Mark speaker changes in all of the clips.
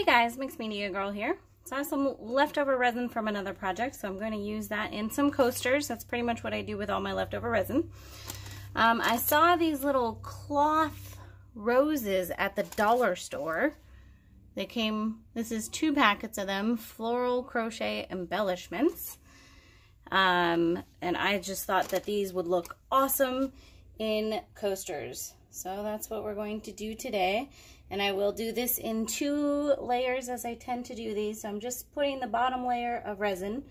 Speaker 1: Hey guys, Mixed Media Girl here. So I have some leftover resin from another project, so I'm going to use that in some coasters. That's pretty much what I do with all my leftover resin. I saw these little cloth roses at the dollar store. They came, this is 2 packets of them, floral crochet embellishments. And I just thought that these would look awesome in coasters. So that's what we're going to do today. And I will do this in 2 layers as I tend to do these. So I'm just putting the bottom layer of resin.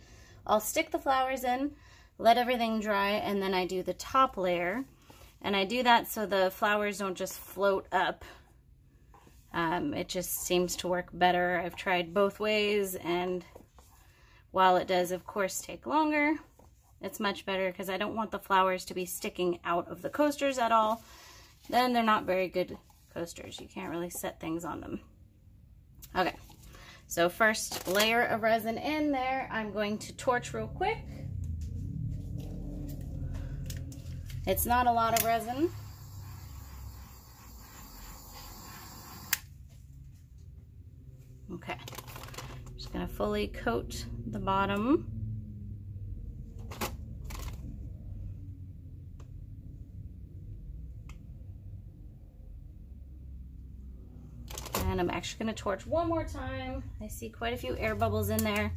Speaker 1: I'll stick the flowers in, let everything dry, and then I do the top layer. And I do that so the flowers don't just float up. It just seems to work better. I've tried both ways, and while it does, of course, take longer, it's much better because I don't want the flowers to be sticking out of the coasters at all. Then they're not very good coasters. You can't really set things on them. Okay, so first layer of resin in there. I'm going to torch real quick. It's not a lot of resin. Okay, I'm just gonna fully coat the bottom. And I'm actually going to torch one more time. I see quite a few air bubbles in there.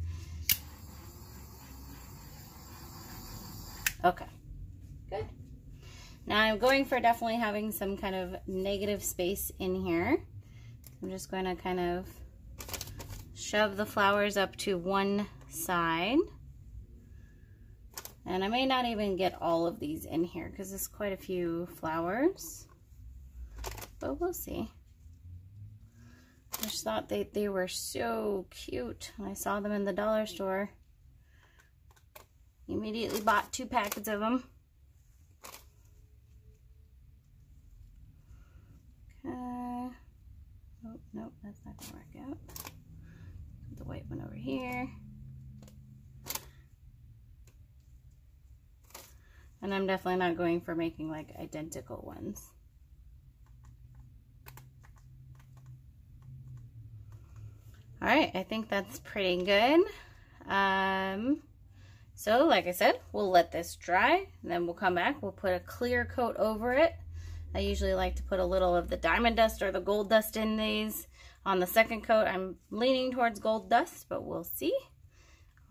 Speaker 1: Okay, good. Now I'm going for definitely having some kind of negative space in here. I'm just going to kind of shove the flowers up to one side. And I may not even get all of these in here because there's quite a few flowers. But we'll see. I just thought they were so cute when I saw them in the dollar store. Immediately bought 2 packets of them. Okay. Oh, nope, that's not going to work out. Put the white one over here. And I'm definitely not going for making like identical ones. All right, I think that's pretty good. So like I said, we'll let this dry, and then we'll come back. We'll put a clear coat over it. I usually like to put a little of the diamond dust or the gold dust in these. On the second coat, I'm leaning towards gold dust, but we'll see.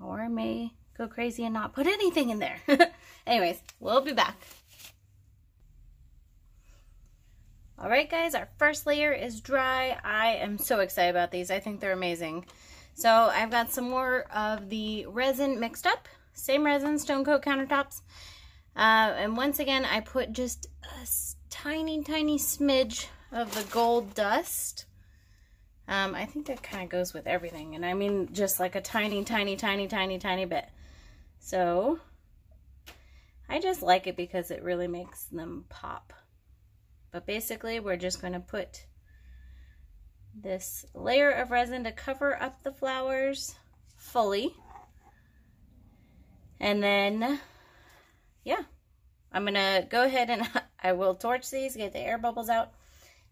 Speaker 1: Or I may go crazy and not put anything in there. Anyways, we'll be back. All right, guys, our first layer is dry. I am so excited about these. I think they're amazing. So I've got some more of the resin mixed up. Same resin, Coat Countertops. And once again, I put just a tiny, tiny smidge of the gold dust. I think that kind of goes with everything. And I mean just like a tiny, tiny, tiny, tiny, tiny bit. So I just like it because it really makes them pop. But basically, we're just going to put this layer of resin to cover up the flowers fully. And then, yeah, I'm going to go ahead and I will torch these, get the air bubbles out,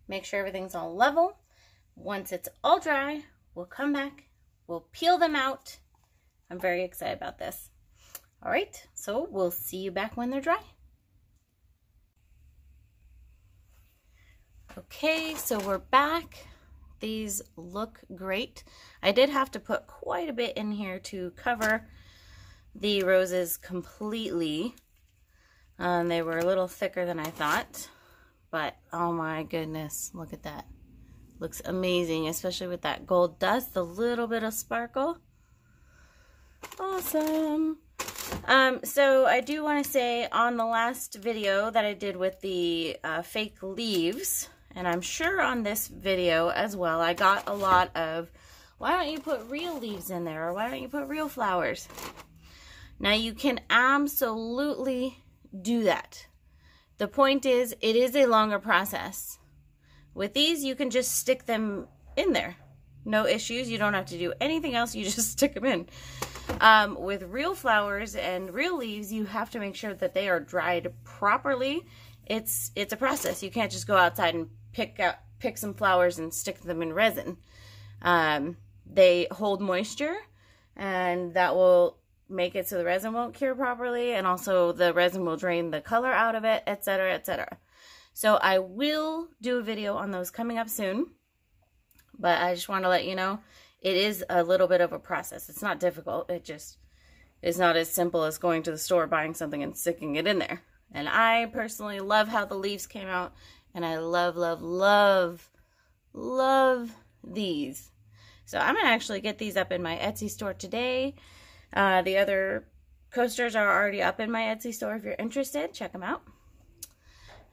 Speaker 1: make sure everything's all level. Once it's all dry, we'll come back, we'll peel them out. I'm very excited about this. All right, so we'll see you back when they're dry. Okay, so we're back. These look great. I did have to put quite a bit in here to cover the roses completely. They were a little thicker than I thought, but oh my goodness, look at that. Looks amazing, especially with that gold dust, a little bit of sparkle. Awesome. So I do want to say on the last video that I did with the fake leaves, and I'm sure on this video as well, I got a lot of, why don't you put real leaves in there? Or why don't you put real flowers? Now you can absolutely do that. The point is, it is a longer process. With these, you can just stick them in there. No issues. You don't have to do anything else. You just stick them in. With real flowers and real leaves, you have to make sure that they are dried properly. It's a process. You can't just go outside and pick some flowers and stick them in resin. They hold moisture, and that will make it so the resin won't cure properly, and also the resin will drain the color out of it, etc., etc. So I will do a video on those coming up soon, but I just want to let you know it is a little bit of a process. It's not difficult. It just is not as simple as going to the store, buying something, and sticking it in there. And I personally love how the leaves came out, and I love, love, love, love these. So I'm going to actually get these up in my Etsy store today. The other coasters are already up in my Etsy store. If you're interested, check them out.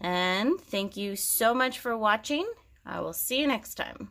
Speaker 1: And thank you so much for watching. I will see you next time.